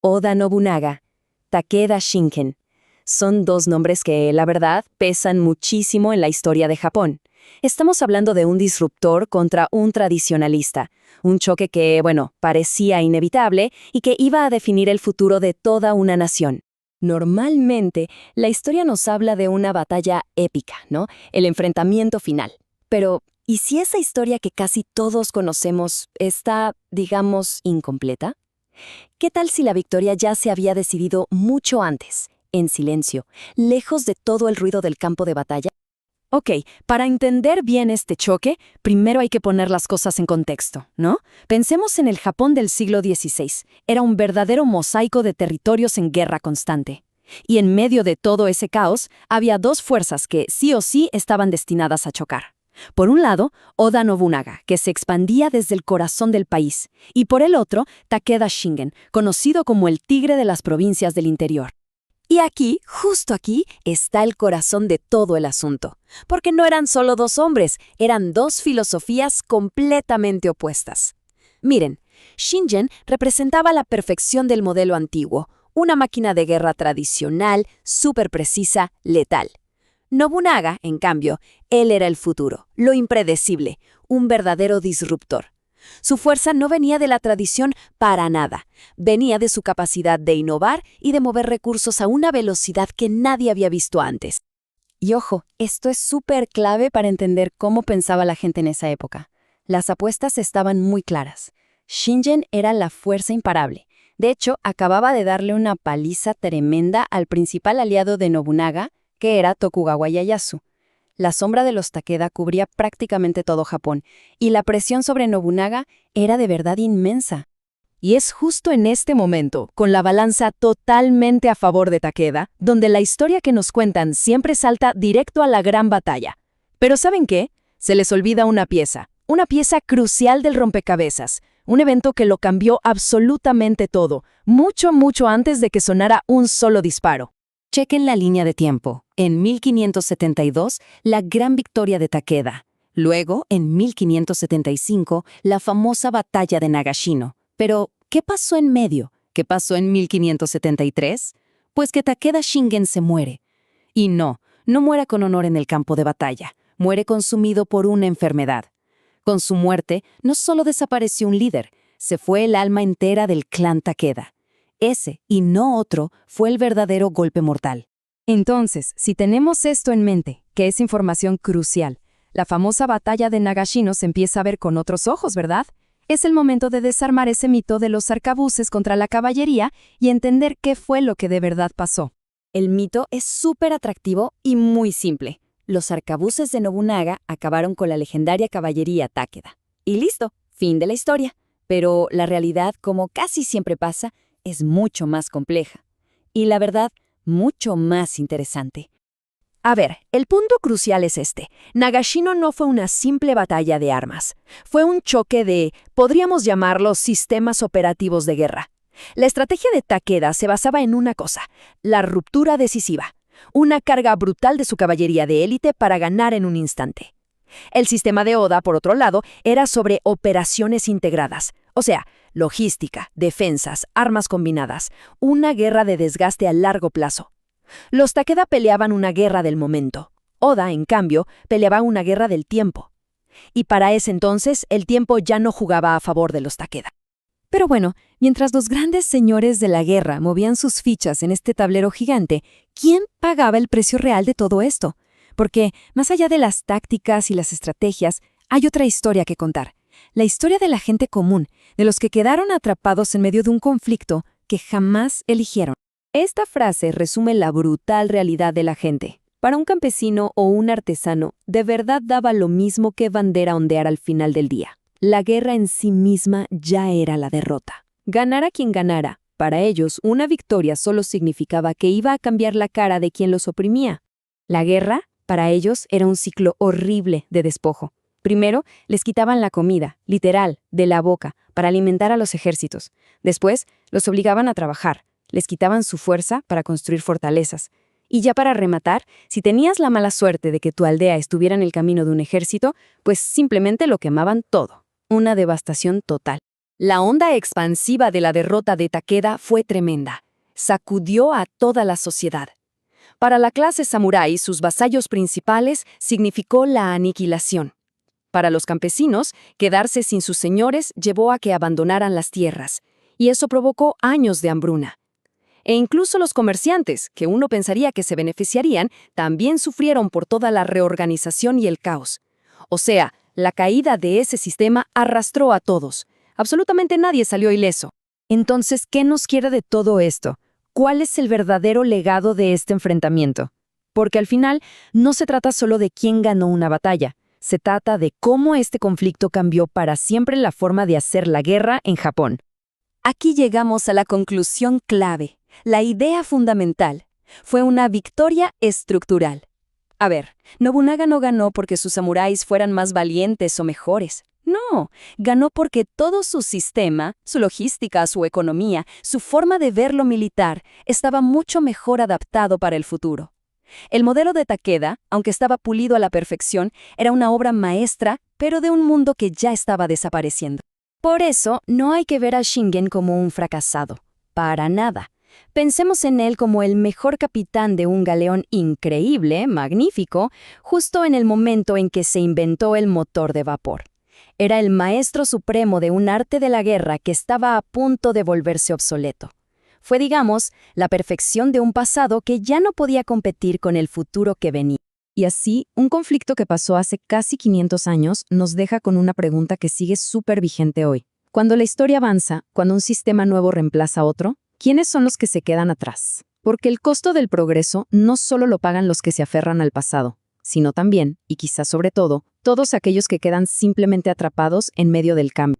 Oda Nobunaga, Takeda Shingen. Son dos nombres que, la verdad, pesan muchísimo en la historia de Japón. Estamos hablando de un disruptor contra un tradicionalista, un choque que, parecía inevitable y que iba a definir el futuro de toda una nación. Normalmente, la historia nos habla de una batalla épica, ¿no? El enfrentamiento final. Pero, ¿y si esa historia que casi todos conocemos está, digamos, incompleta? ¿Qué tal si la victoria ya se había decidido mucho antes, en silencio, lejos de todo el ruido del campo de batalla? Ok, para entender bien este choque, primero hay que poner las cosas en contexto, ¿no? Pensemos en el Japón del siglo XVI. Era un verdadero mosaico de territorios en guerra constante. Y en medio de todo ese caos, había dos fuerzas que sí o sí estaban destinadas a chocar. Por un lado, Oda Nobunaga, que se expandía desde el corazón del país, y por el otro, Takeda Shingen, conocido como el tigre de las provincias del interior. Y aquí, justo aquí, está el corazón de todo el asunto. Porque no eran solo dos hombres, eran dos filosofías completamente opuestas. Miren, Shingen representaba la perfección del modelo antiguo, una máquina de guerra tradicional, súper precisa, letal. Nobunaga, en cambio, él era el futuro, lo impredecible, un verdadero disruptor. Su fuerza no venía de la tradición para nada, venía de su capacidad de innovar y de mover recursos a una velocidad que nadie había visto antes. Y ojo, esto es súper clave para entender cómo pensaba la gente en esa época. Las apuestas estaban muy claras. Shingen era la fuerza imparable. De hecho, acababa de darle una paliza tremenda al principal aliado de Nobunaga, que era Tokugawa Ieyasu. La sombra de los Takeda cubría prácticamente todo Japón, y la presión sobre Nobunaga era de verdad inmensa. Y es justo en este momento, con la balanza totalmente a favor de Takeda, donde la historia que nos cuentan siempre salta directo a la gran batalla. Pero ¿saben qué? Se les olvida una pieza crucial del rompecabezas, un evento que lo cambió absolutamente todo, mucho antes de que sonara un solo disparo. Chequen la línea de tiempo. En 1572, la gran victoria de Takeda. Luego, en 1575, la famosa batalla de Nagashino. Pero, ¿qué pasó en medio? ¿Qué pasó en 1573? Pues que Takeda Shingen se muere. Y no muere con honor en el campo de batalla. Muere consumido por una enfermedad. Con su muerte, no solo desapareció un líder, se fue el alma entera del clan Takeda. Ese, y no otro, fue el verdadero golpe mortal. Entonces, si tenemos esto en mente, que es información crucial, la famosa batalla de Nagashino se empieza a ver con otros ojos, ¿verdad? Es el momento de desarmar ese mito de los arcabuces contra la caballería y entender qué fue lo que de verdad pasó. El mito es súper atractivo y muy simple. Los arcabuces de Nobunaga acabaron con la legendaria caballería Takeda. Y listo, fin de la historia. Pero la realidad, como casi siempre pasa, es mucho más compleja. Y la verdad, mucho más interesante. A ver, el punto crucial es este. Nagashino no fue una simple batalla de armas. Fue un choque de, podríamos llamarlo, sistemas operativos de guerra. La estrategia de Takeda se basaba en una cosa, la ruptura decisiva. Una carga brutal de su caballería de élite para ganar en un instante. El sistema de Oda, por otro lado, era sobre operaciones integradas, o sea, logística, defensas, armas combinadas, una guerra de desgaste a largo plazo. Los Takeda peleaban una guerra del momento. Oda, en cambio, peleaba una guerra del tiempo. Y para ese entonces, el tiempo ya no jugaba a favor de los Takeda. Pero bueno, mientras los grandes señores de la guerra movían sus fichas en este tablero gigante, ¿quién pagaba el precio real de todo esto? Porque, más allá de las tácticas y las estrategias, hay otra historia que contar. La historia de la gente común, de los que quedaron atrapados en medio de un conflicto que jamás eligieron. Esta frase resume la brutal realidad de la gente. Para un campesino o un artesano, de verdad daba lo mismo que bandera ondear al final del día. La guerra en sí misma ya era la derrota. Ganara quien ganara, para ellos una victoria solo significaba que iba a cambiar la cara de quien los oprimía. La guerra, para ellos, era un ciclo horrible de despojo. Primero, les quitaban la comida, literal, de la boca, para alimentar a los ejércitos. Después, los obligaban a trabajar. Les quitaban su fuerza para construir fortalezas. Y ya para rematar, si tenías la mala suerte de que tu aldea estuviera en el camino de un ejército, pues simplemente lo quemaban todo. Una devastación total. La onda expansiva de la derrota de Takeda fue tremenda. Sacudió a toda la sociedad. Para la clase samurái, sus vasallos principales significó la aniquilación. Para los campesinos, quedarse sin sus señores llevó a que abandonaran las tierras, y eso provocó años de hambruna. E incluso los comerciantes, que uno pensaría que se beneficiarían, también sufrieron por toda la reorganización y el caos. O sea, la caída de ese sistema arrastró a todos. Absolutamente nadie salió ileso. Entonces, ¿qué nos quiere de todo esto? ¿Cuál es el verdadero legado de este enfrentamiento? Porque al final, no se trata solo de quién ganó una batalla. Se trata de cómo este conflicto cambió para siempre la forma de hacer la guerra en Japón. Aquí llegamos a la conclusión clave. La idea fundamental fue una victoria estructural. A ver, Nobunaga no ganó porque sus samuráis fueran más valientes o mejores. No, ganó porque todo su sistema, su logística, su economía, su forma de ver lo militar, estaba mucho mejor adaptado para el futuro. El modelo de Takeda, aunque estaba pulido a la perfección, era una obra maestra, pero de un mundo que ya estaba desapareciendo. Por eso, no hay que ver a Shingen como un fracasado. Para nada. Pensemos en él como el mejor capitán de un galeón increíble, magnífico, justo en el momento en que se inventó el motor de vapor. Era el maestro supremo de un arte de la guerra que estaba a punto de volverse obsoleto. Fue, digamos, la perfección de un pasado que ya no podía competir con el futuro que venía. Y así, un conflicto que pasó hace casi 500 años nos deja con una pregunta que sigue súper vigente hoy. Cuando la historia avanza, cuando un sistema nuevo reemplaza a otro, ¿quiénes son los que se quedan atrás? Porque el costo del progreso no solo lo pagan los que se aferran al pasado, sino también, y quizás sobre todo, todos aquellos que quedan simplemente atrapados en medio del cambio.